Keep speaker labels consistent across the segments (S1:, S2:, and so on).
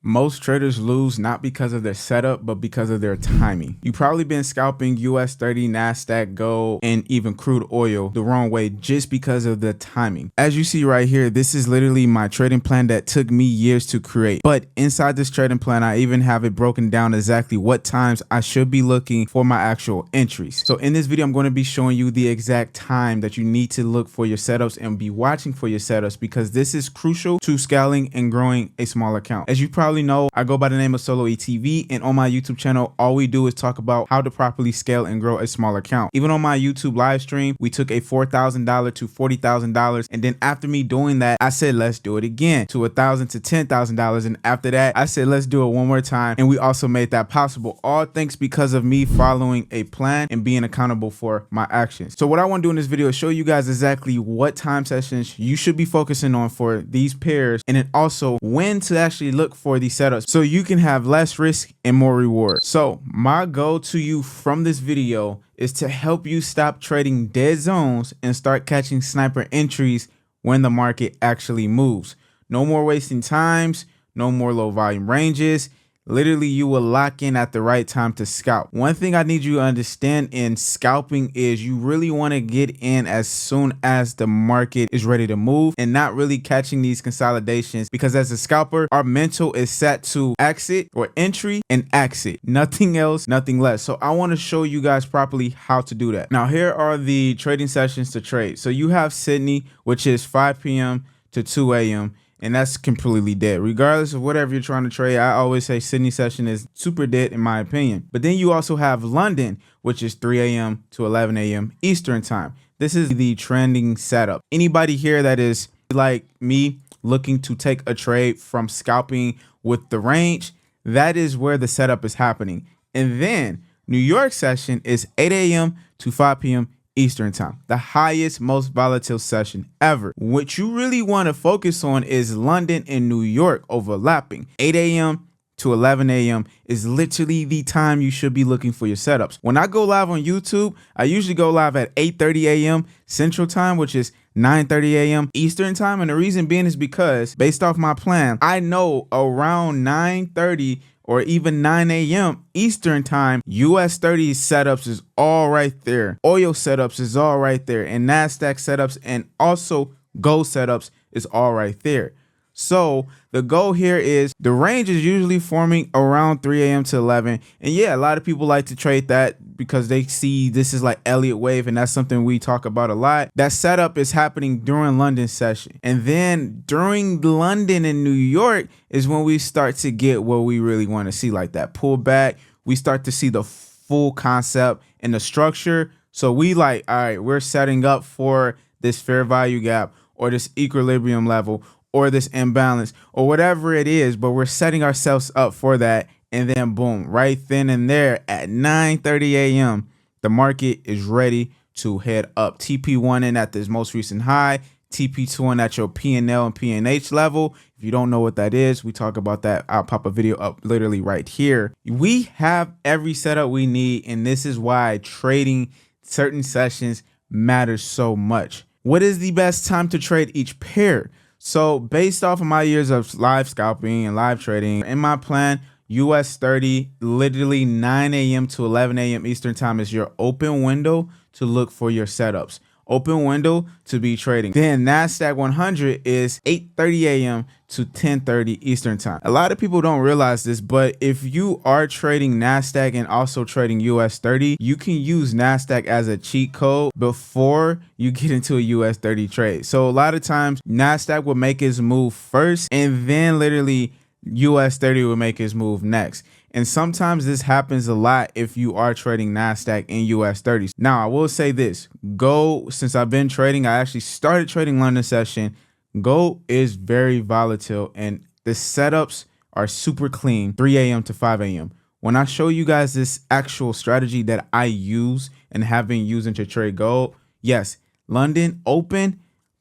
S1: Most traders lose not because of their setup, but because of their timing. You've probably been scalping US30, NASDAQ, gold, and even crude oil the wrong way just because of the timing. As you see right here, this is literally my trading plan that took me years to create. But inside this trading plan, I even have it broken down exactly what times I should be looking for my actual entries. So in this video, I'm going to be showing you the exact time that you need to look for your setups and be watching for your setups, because this is crucial to scaling and growing a small account. As you probably know, I go by the name of Solo ETV, and on my YouTube channel, all we do is talk about how to properly scale and grow a small account. Even on my YouTube live stream, we took a $4,000 to $40,000, and then after me doing that, I said let's do it again to $1,000 to $10,000, and after that, I said let's do it one more time, and we also made that possible. All thanks because of me following a plan and being accountable for my actions. So what I want to do in this video is show you guys exactly what time sessions you should be focusing on for these pairs, and then also when to actually look for these setups so you can have less risk and more reward. So my goal to you from this video is to help you stop trading dead zones and start catching sniper entries when the market actually moves. No more wasting times, no more low volume ranges. Literally, you will lock in at the right time to scalp. One thing I need you to understand in scalping is you really want to get in as soon as the market is ready to move and not really catching these consolidations, because as a scalper, our mental is set to exit or entry and exit. Nothing else, nothing less. So I want to show you guys properly how to do that. Now, here are the trading sessions to trade. So you have Sydney, which is 5 p.m. to 2 a.m. and that's completely dead. Regardless of whatever you're trying to trade, I always say Sydney session is super dead in my opinion. But then you also have London, which is 3 a.m. to 11 a.m. Eastern time. This is the trending setup. Anybody here that is like me looking to take a trade from scalping with the range, that is where the setup is happening. And then New York session is 8 a.m. to 5 p.m. Eastern time, the highest, most volatile session ever. What you really want to focus on is London and New York overlapping. 8 a.m. to 11 a.m. is literally the time you should be looking for your setups. When I go live on YouTube, I usually go live at 8:30 a.m. Central time, which is 9:30 a.m. Eastern time. And the reason being is because based off my plan, I know around 9:30 or even 9 a.m. Eastern time, US30 setups is all right there. Oil setups is all right there. And NASDAQ setups and also gold setups is all right there. So the goal here is the range is usually forming around 3 a.m. to 11. And yeah, a lot of people like to trade that because they see this is like Elliott wave, and that's something we talk about a lot. That setup is happening during London session. And then during London and New York is when we start to get what we really want to see, like that pullback. We start to see the full concept and the structure. So we like, all right, we're setting up for this fair value gap or this equilibrium level or this imbalance or whatever it is, but we're setting ourselves up for that. And then boom, right then and there at 9:30 a.m., the market is ready to head up. TP1 in at this most recent high, TP2 in at your PNL and PNH level. If you don't know what that is, we talk about that. I'll pop a video up literally right here. We have every setup we need, and this is why trading certain sessions matters so much. What is the best time to trade each pair? So based off of my years of live scalping and live trading, in my plan, US30, literally 9 a.m. to 11 a.m. Eastern time is your open window to look for your setups. Open window to be trading. Then NASDAQ 100 is 8:30 a.m. to 10:30 Eastern time. A lot of people don't realize this, but if you are trading NASDAQ and also trading US30, you can use NASDAQ as a cheat code before you get into a US30 trade. So a lot of times NASDAQ will make its move first, and then literally US30 will make its move next. And sometimes this happens a lot if you are trading NASDAQ and US30s. Now, I will say this, gold, since I've been trading, I actually started trading London session. Gold is very volatile and the setups are super clean, 3 a.m. to 5 a.m. When I show you guys this actual strategy that I use and have been using to trade gold, yes, London open,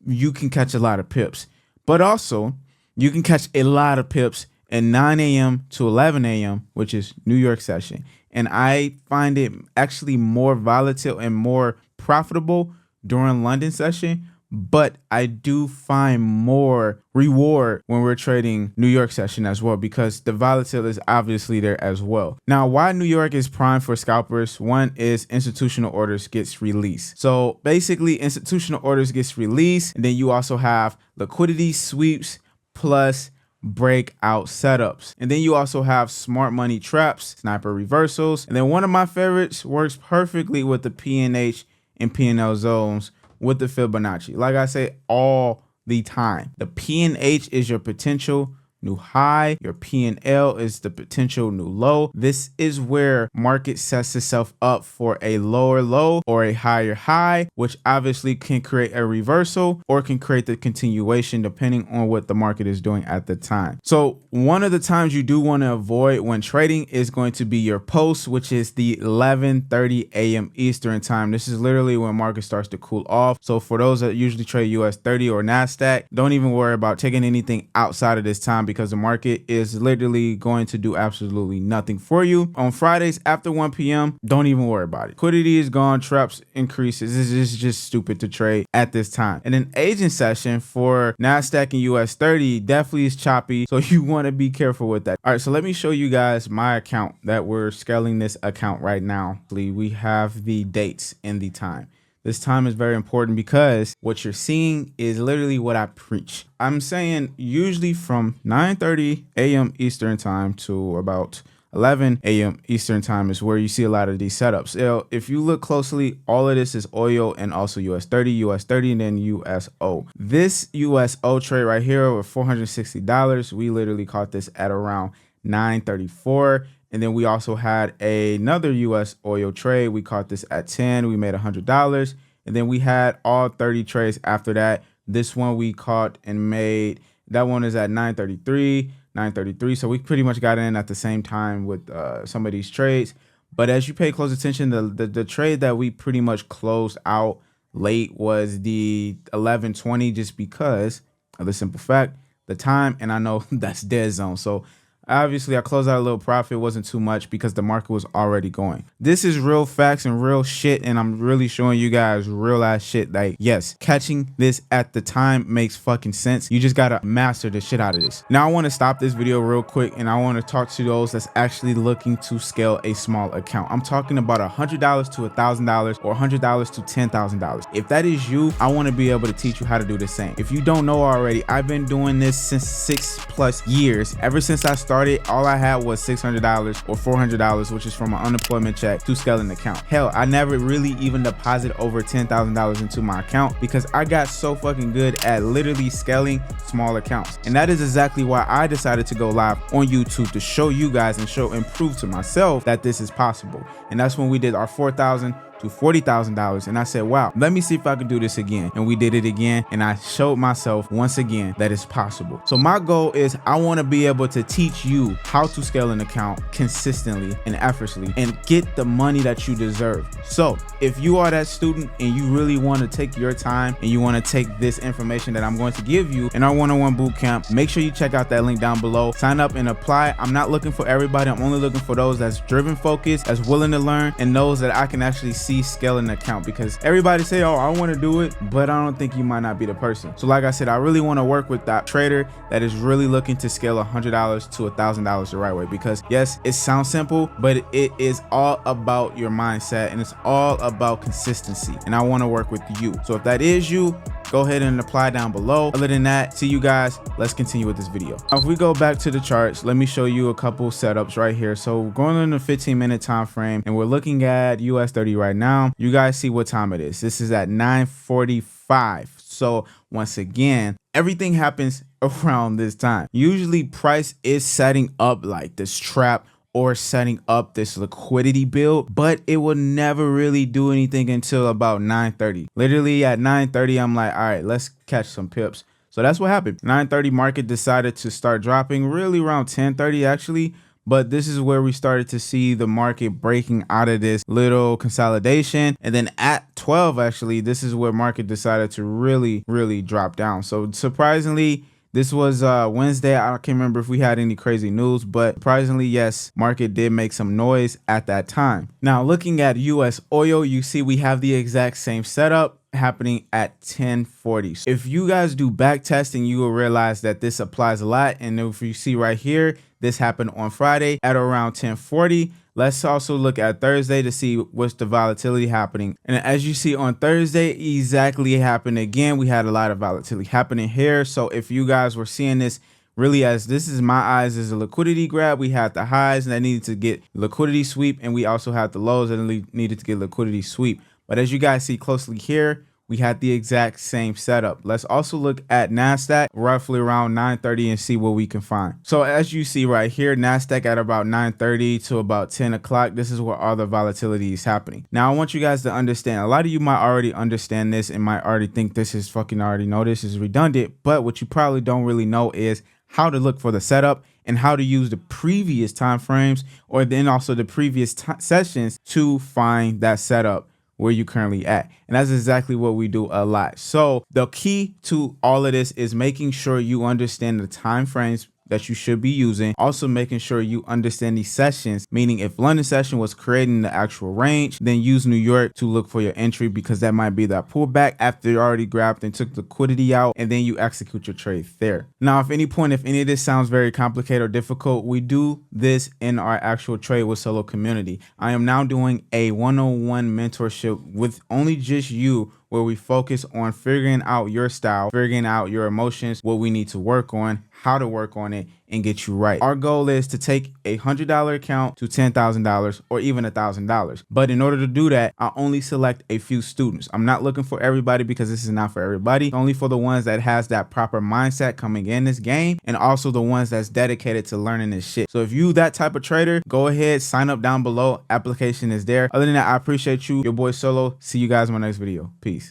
S1: you can catch a lot of pips, but also you can catch a lot of pips at 9 a.m. to 11 a.m., which is New York session. And I find it actually more volatile and more profitable during London session. but I do find more reward when we're trading New York session as well, because the volatility is obviously there as well. Now, why New York is prime for scalpers? One is institutional orders gets released. So basically institutional orders gets released, and then you also have liquidity sweeps plus breakout setups, and then you also have smart money traps, sniper reversals, and then one of my favorites works perfectly with the PNH and PNL zones with the Fibonacci. Like I say all the time, the PNH is your potential new high, your PNL is the potential new low. This is where market sets itself up for a lower low or a higher high, which obviously can create a reversal or can create the continuation depending on what the market is doing at the time. So one of the times you do want to avoid when trading is going to be your post, which is the 11:30 a.m. Eastern time. This is literally when market starts to cool off. So for those that usually trade US30 or NASDAQ, don't even worry about taking anything outside of this time, because the market is literally going to do absolutely nothing for you. On Fridays after 1 p.m., don't even worry about it. Liquidity is gone, traps increases. This is just stupid to trade at this time. And an agent session for NASDAQ and US30 definitely is choppy, so you want to be careful with that. All right, so let me show you guys my account that we're scaling this account right now. We have the dates and the time. This time is very important because what you're seeing is literally what I preach. I'm saying usually from 9:30 a.m. Eastern time to about 11 a.m. Eastern time is where you see a lot of these setups. So if you look closely, all of this is oil and also US30, and then USO. This USO trade right here with $460, we literally caught this at around 9:34. And then we also had another US oil trade. We caught this at 10. We made $100. And then we had all 30 trades after that. This one we caught and made, that one is at 9:33. So we pretty much got in at the same time with some of these trades. But as you pay close attention, the trade that we pretty much closed out late was the 11:20, just because of the simple fact, the time, and I know that's dead zone. So obviously I closed out a little profit. It wasn't too much because the market was already going. This is real facts and real shit, and I'm really showing you guys real ass shit. Like, yes, catching this at the time makes fucking sense. You just gotta master the shit out of this. Now I want to stop this video real quick, and I want to talk to those that's actually looking to scale a small account. I'm talking about $100 to $1,000 or $100 to $10,000. If that is you, I want to be able to teach you how to do the same. If you don't know already, I've been doing this since 6+ years. Ever since I started, all I had was $600 or $400, which is from my unemployment check, to scale an account. Hell, I never really even deposited over $10,000 into my account because I got so fucking good at literally scaling small accounts. And that is exactly why I decided to go live on YouTube, to show you guys and prove to myself that this is possible. And that's when we did our $4,000 to $40,000, and I said, wow, let me see if I can do this again. And we did it again, and I showed myself once again that it's possible. So my goal is I want to be able to teach you how to scale an account consistently and effortlessly and get the money that you deserve. So if you are that student and you really want to take your time and you want to take this information that I'm going to give you in our one-on-one boot camp, make sure you check out that link down below. Sign up and apply. I'm not looking for everybody. I'm only looking for those that's driven, focused, that's willing to learn, and those that I can actually see scaling an account, because everybody say, oh, I want to do it, but I don't think you might not be the person. So like I said, I really want to work with that trader that is really looking to scale $100 to $1,000 the right way, because yes, it sounds simple, but it is all about your mindset and it's all about consistency, and I want to work with you. So if that is you, go ahead and apply down below. Other than that, see you guys. Let's continue with this video. Now, if we go back to the charts, let me show you a couple setups right here. So we're going on a 15-minute time frame, and we're looking at US30 right now. You guys see what time it is. This is at 9:45. So once again, everything happens around this time. Usually price is setting up like this trap or setting up this liquidity build, but it will never really do anything until about 9:30. Literally at 9:30, I'm like, all right, let's catch some pips. So that's what happened. 9:30 market decided to start dropping, really around 10:30 actually. But this is where we started to see the market breaking out of this little consolidation. And then at 12, actually, this is where market decided to really drop down. So surprisingly, this was Wednesday. I can't remember if we had any crazy news, but surprisingly, yes, market did make some noise at that time. Now, looking at US oil, you see we have the exact same setup. happening at 10:40. If you guys do back testing, you will realize that this applies a lot. And if you see right here, this happened on Friday at around 10:40. Let's also look at Thursday to see what's the volatility happening. And as you see on Thursday, exactly happened again. We had a lot of volatility happening here. So if you guys were seeing this really as this is my eyes as a liquidity grab, we had the highs that needed to get liquidity sweep, and we also had the lows that needed to get liquidity sweep. But as you guys see closely here, we had the exact same setup. Let's also look at NASDAQ roughly around 9:30 and see what we can find. So as you see right here, NASDAQ at about 9:30 to about 10 o'clock, this is where all the volatility is happening. Now I want you guys to understand, a lot of you might already understand this and might already think this is fucking already know this is redundant, but what you probably don't really know is how to look for the setup and how to use the previous time frames or then also the previous sessions to find that setup where you currently at. And that's exactly what we do a lot. So the key to all of this is making sure you understand the time frames that you should be using. Also making sure you understand these sessions, meaning if London session was creating the actual range, then use New York to look for your entry, because that might be that pullback after you already grabbed and took liquidity out, and then you execute your trade there. Now, if any of this sounds very complicated or difficult, we do this in our actual Trade with Solo community. I am now doing a 101 mentorship with only just you, where we focus on figuring out your style, figuring out your emotions, what we need to work on, how to work on it, and get you right. Our goal is to take a $100 account to $10,000 or even $1,000. But in order to do that, I only select a few students. I'm not looking for everybody, because this is not for everybody. It's only for the ones that has that proper mindset coming in this game, and also the ones that's dedicated to learning this shit. So if you that type of trader, go ahead, sign up down below. Application is there. Other than that, I appreciate you. Your boy Solo. See you guys in my next video. Peace.